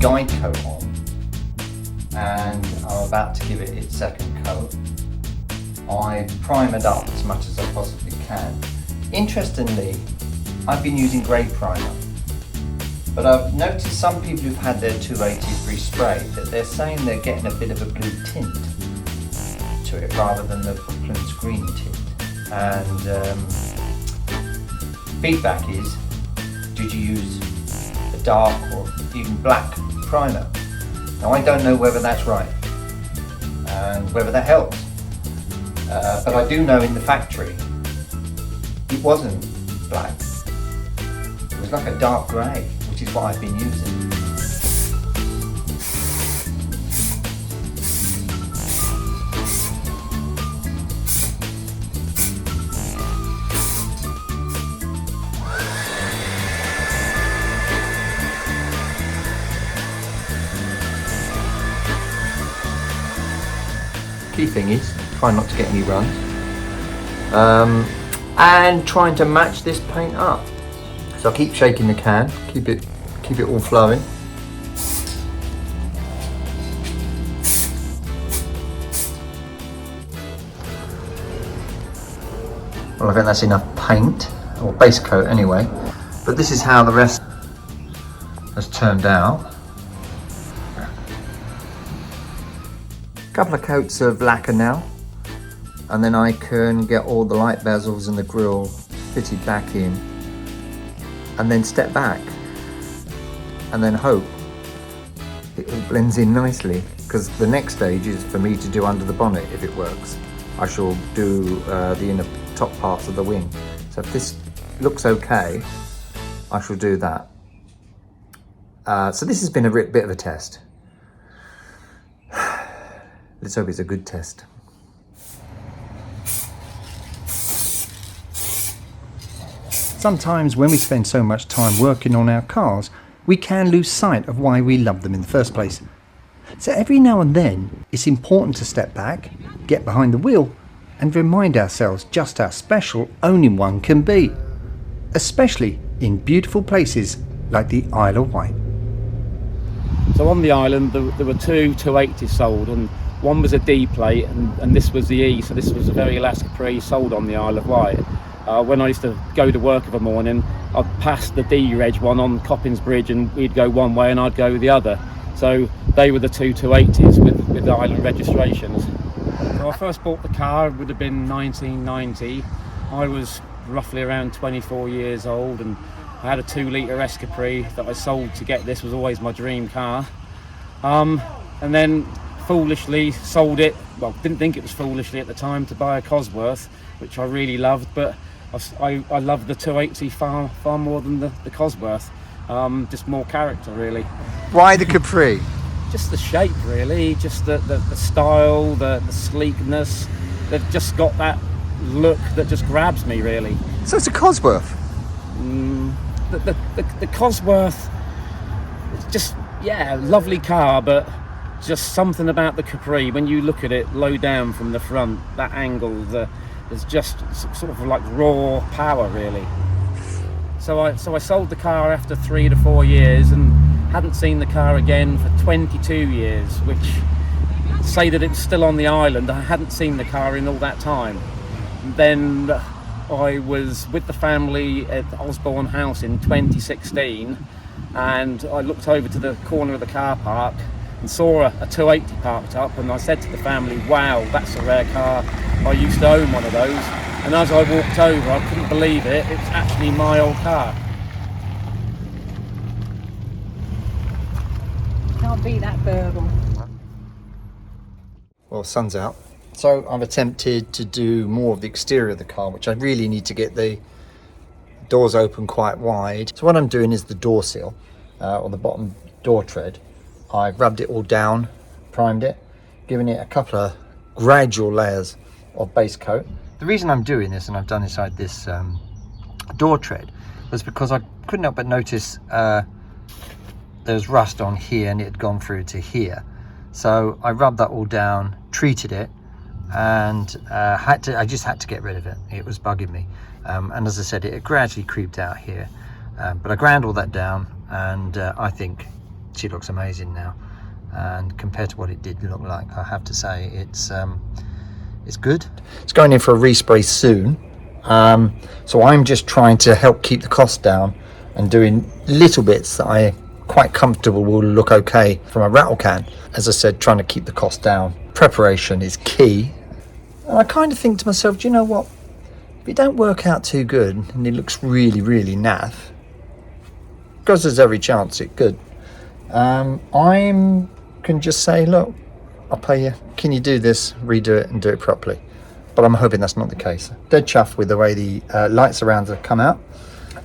guide coat on, and I'm about to give it its second coat. I prime it up as much as I possibly can. Interestingly, I've been using grey primer, but I've noticed some people who've had their 280s resprayed that they're saying they're getting a bit of a blue tint to it rather than the Brooklands green tint. And feedback is, did you use a dark or even black primer? Now I don't know whether that's right and whether that helps, but I do know in the factory it wasn't black, it was like a dark grey, which is what I've been using. Key thing is try not to get any runs, and trying to match this paint up. So I keep shaking the can, keep it all flowing. Well, I think that's enough paint, or base coat anyway. But this is how the rest has turned out. Couple of coats of lacquer now, and then I can get all the light bezels and the grille fitted back in, and then step back and then hope it all blends in nicely, because the next stage is for me to do under the bonnet. If it works, I shall do the inner top parts of the wing. So if this looks okay, I shall do that. So this has been a bit of a test. Let's hope it's a good test. Sometimes when we spend so much time working on our cars, we can lose sight of why we love them in the first place. So every now and then, it's important to step back, get behind the wheel, and remind ourselves just how special owning one can be, especially in beautiful places like the Isle of Wight. So on the island there were two 280s sold, and one was a D plate and this was the E, so this was a very last Capri sold on the Isle of Wight. When I used to go to work of a morning, I'd pass the D reg one on Coppins Bridge, and we'd go one way and I'd go the other. So they were the two 280s with the island registrations. So I first bought the car, it would have been 1990. I was roughly around 24 years old, and I had a 2-litre S Capri that I sold to get this. Was always my dream car. And then foolishly sold it, well, didn't think it was foolishly at the time, to buy a Cosworth, which I really loved, but I love the 280 far more than the Cosworth. Just more character, really. Why the Capri? Just the shape, really, just the style, the sleekness. They've just got that look that just grabs me, really. So it's a Cosworth? The Cosworth, it's just, yeah, lovely car, but just something about the Capri, when you look at it low down from the front, that angle, there's just sort of like raw power, really. So I sold the car after 3 to 4 years and hadn't seen the car again for 22 years, which, to say that it's still on the island, I hadn't seen the car in all that time. And then I was with the family at Osborne House in 2016, and I looked over to the corner of the car park and saw a 280 parked up, and I said to the family, wow, that's a rare car, I used to own one of those. And as I walked over, I couldn't believe it, it's actually my old car. Can't beat that burble. Well, sun's out, so I've attempted to do more of the exterior of the car, which I really need to get the doors open quite wide. So what I'm doing is the door sill, or the bottom door tread. I've rubbed it all down, primed it, given it a couple of gradual layers of base coat. The reason I'm doing this, and I've done inside this door tread, was because I couldn't help but notice there's rust on here and it had gone through to here. So I rubbed that all down, treated it, and I just had to get rid of it. It was bugging me. And as I said, it gradually creeped out here. But I ground all that down, and I think she looks amazing now, and compared to what it did look like, I have to say it's good. It's going in for a respray soon, so I'm just trying to help keep the cost down and doing little bits that I quite comfortable will look okay from a rattle can. As I said, trying to keep the cost down. Preparation is key, and I kind of think to myself, do you know what, if it don't work out too good and it looks really naff, because there's every chance it could, I can just say, look, I'll pay you, can you do this, redo it and do it properly? But I'm hoping that's not the case. Dead chuffed with the way the lights around have come out.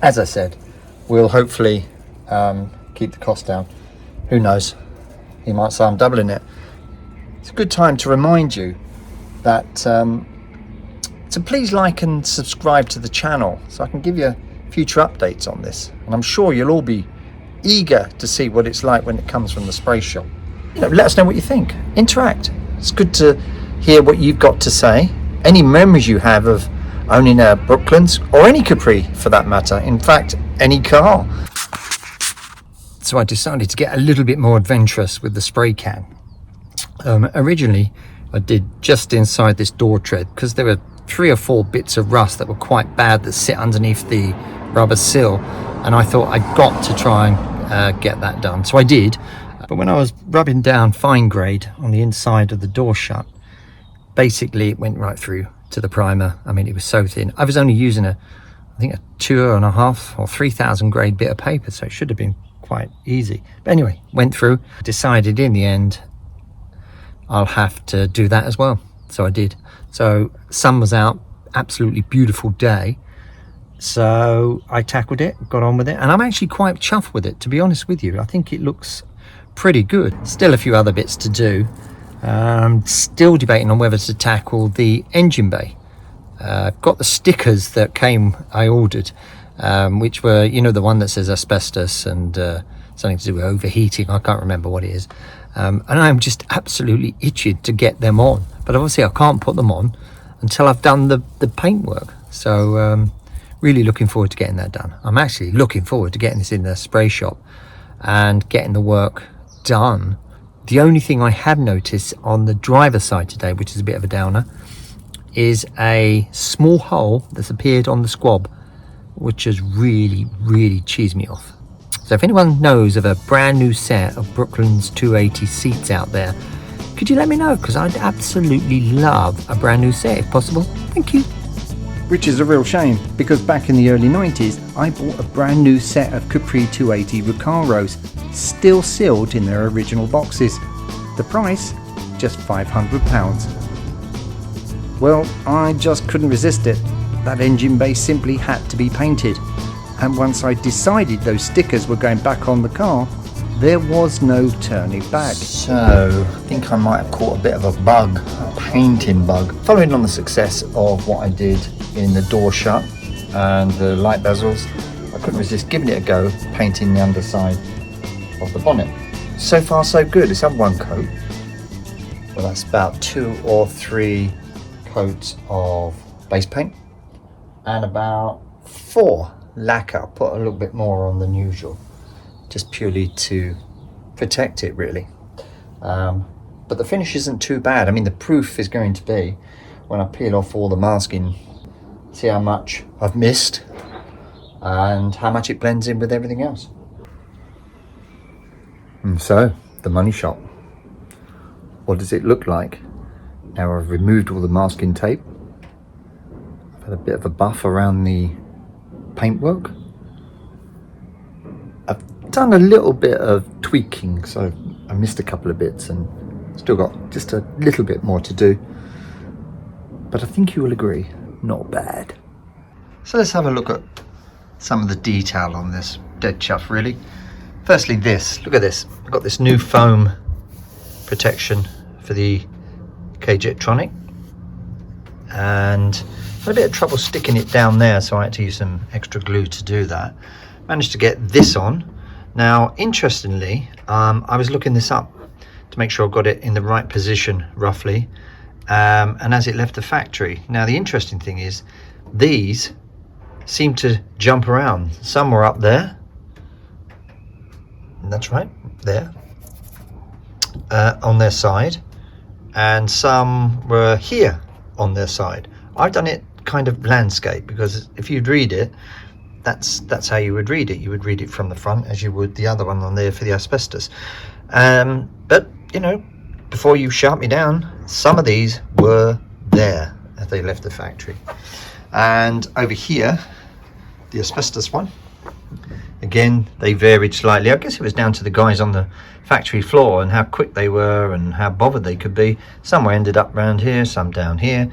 As I said, we'll hopefully keep the cost down. Who knows, he might say I'm doubling it. It's a good time to remind you that to please like and subscribe to the channel so I can give you future updates on this, and I'm sure you'll all be eager to see what it's like when it comes from the spray shop. You know, let us know what you think, interact. It's good to hear what you've got to say, any memories you have of owning a Brooklands or any Capri for that matter, in fact any car. So I decided to get a little bit more adventurous with the spray can. Originally I did just inside this door tread because there were 3 or 4 bits of rust that were quite bad that sit underneath the rubber sill, and I thought I'd got to try and get that done, so I did. But when I was rubbing down fine grade on the inside of the door shut, basically it went right through to the primer. I mean, it was so thin. I was only using I think a 2.5 or 3,000 grade bit of paper, so it should have been quite easy. But anyway, went through, decided in the end I'll have to do that as well, so I did. So sun was out, absolutely beautiful day, so I tackled it, got on with it, and I'm actually quite chuffed with it, to be honest with you. I think it looks pretty good. Still a few other bits to do. Still debating on whether to tackle the engine bay. I've got the stickers that I ordered, which were, you know, the one that says asbestos and something to do with overheating. I can't remember what it is. And I'm just absolutely itching to get them on, but obviously I can't put them on until I've done the paintwork. So really looking forward to getting that done. I'm actually looking forward to getting this in the spray shop and getting the work done. The only thing I have noticed on the driver's side today, which is a bit of a downer, is a small hole that's appeared on the squab, which has really cheesed me off. So if anyone knows of a brand new set of Brooklands 280 seats out there, could you let me know? Because I'd absolutely love a brand new set if possible. Thank you. Which is a real shame, because back in the early 90s I bought a brand new set of Capri 280 Recaros, still sealed in their original boxes. The price, just £500. Well, I just couldn't resist it. That engine bay simply had to be painted, and once I decided those stickers were going back on the car, there was no turning back. So I think I might have caught a bit of a bug, a painting bug. Following on the success of what I did in the door shut and the light bezels, I couldn't resist giving it a go, painting the underside of the bonnet. So far so good. It's had 1 coat. Well, that's about 2 or 3 coats of base paint and about 4 lacquer. Put a little bit more on than usual, just purely to protect it really. But the finish isn't too bad. I mean, the proof is going to be when I peel off all the masking, see how much I've missed and how much it blends in with everything else. And so the money shot, what does it look like now I've removed all the masking tape? I've had a bit of a buff around the paintwork. I've done a little bit of tweaking, so I missed a couple of bits and still got just a little bit more to do, but I think you will agree, not bad. So let's have a look at some of the detail on this. Dead chuff really. Firstly, this, look at this. I've got this new foam protection for the K-Jetronic, and I had a bit of trouble sticking it down there, so I had to use some extra glue to do that. Managed to get this on. Now, interestingly, I was looking this up to make sure I got it in the right position roughly, and as it left the factory. Now, the interesting thing is these seem to jump around. Some were up there, and that's right, there on their side, and some were here on their side. I've done it kind of landscape, because if you'd read it, that's how you would read it. You would read it from the front as you would the other one on there for the asbestos. But you know, before you shut me down, some of these were there as they left the factory. And over here, the asbestos one, again, they varied slightly. I guess it was down to the guys on the factory floor and how quick they were and how bothered they could be. Some ended up around here, some down here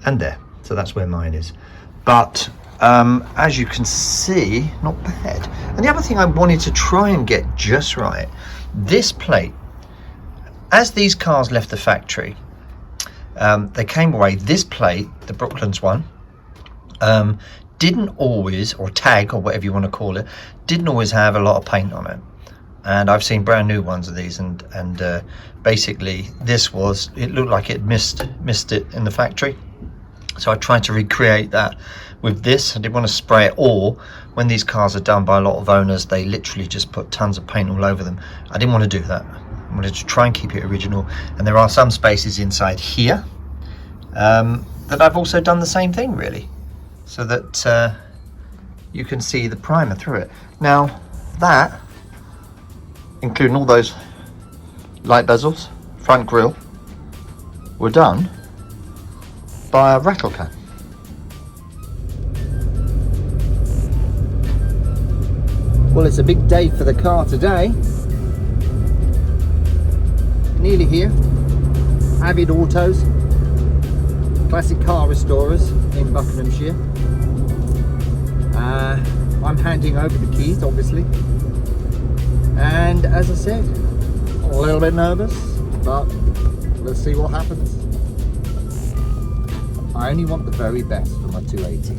and there. So that's where mine is. But as you can see, not bad. And the other thing I wanted to try and get just right, this plate, as these cars left the factory, they came away, this plate, the Brooklands one, didn't always, or tag or whatever you want to call it, didn't always have a lot of paint on it. And I've seen brand new ones of these, and basically this was, it looked like it missed it in the factory. So I tried to recreate that with this. I didn't want to spray it, or when these cars are done by a lot of owners, they literally just put tons of paint all over them. I didn't want to do that. I wanted to try and keep it original. And there are some spaces inside here that I've also done the same thing, really, so that you can see the primer through it. Now that, including all those light bezels, front grille, were done by a Rattle can. Well, it's a big day for the car today. Nearly here. Avid Autos, classic car restorers in Buckinghamshire. I'm handing over the keys, obviously. And as I said, a little bit nervous, but let's see what happens. I only want the very best for my 280.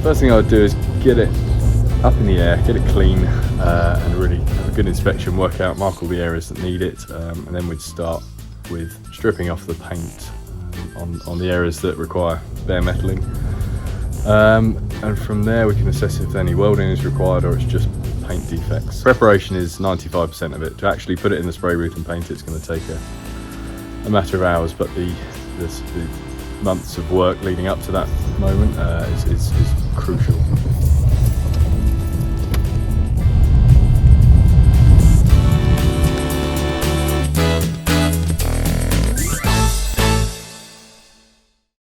First thing I would do is get it up in the air, get it clean, and really have a good inspection, work out, mark all the areas that need it, and then we'd start with stripping off the paint on the areas that require bare metaling. And from there we can assess if any welding is required or it's just paint defects. Preparation is 95% of it. To actually put it in the spray booth and paint it's going to take a matter of hours, but the months of work leading up to that moment is crucial.